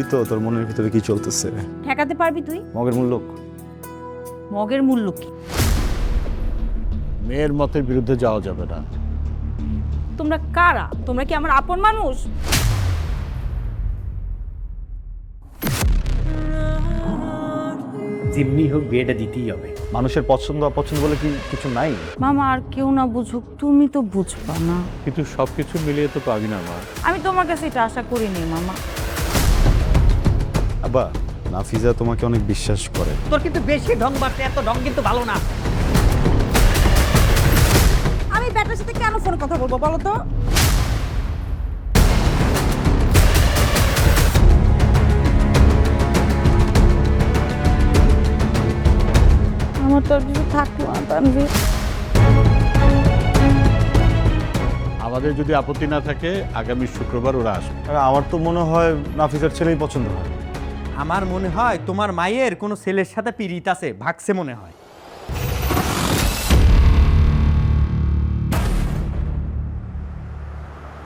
বুঝবি তো তোর মনের ভিতরে কি চলতেছে। ঠেকাতে পারবি তুই? মগের মূল্য মগের মূল্য কি? মেয়ের মতের বিরুদ্ধে যাওয়া যাবে না। তোমরা কারা? তোমরা কি আমার আপন মানুষ? যেমনি হোক বিয়েটা দিতেই হবে। মানুষের পছন্দ অপছন্দ বলে কি কিছু নাই? মামা আর কেউ না বুঝুক, তুমি তো বুঝবা না। কিন্তু সবকিছু মিলিয়ে তো পাবি না মা। আমি তোমার কাছে এটা আশা করিনি মামা। আব্বা, নাফিজা তোমাকে অনেক বিশ্বাস করে। তোর কিন্তু বেশি ঢং বাড়ছে, এত ঢং কিন্তু ভালো না। আমি ব্যাটার সাথে কেন ফোনে কথা বলবো বলো তো? আমার তো আর কিছু থাকলো না তানভীর। আমাদের যদি আপত্তি না থাকে আগামী শুক্রবার ওরা আসবে। আর আমার তো মনে হয় নাফিজার ছেলেই পছন্দ হয়। আমার মনে হয় তোমার মায়ের কোনো ছেলের সাথে পিরিত আছে, ভাগছে মনে হয়।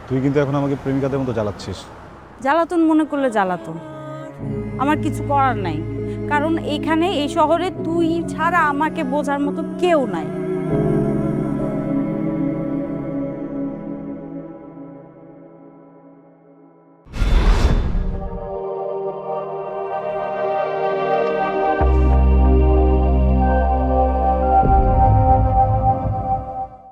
তুই কিন্তু এখন আমাকে প্রেমিকাদের মতো জ্বালাচ্ছিস। জ্বালাতন মনে করলে জ্বালাতন, আমার কিছু করার নাই। কারণ এইখানে এই শহরে তুই ছাড়া আমাকে বোঝার মতো কেউ নাই।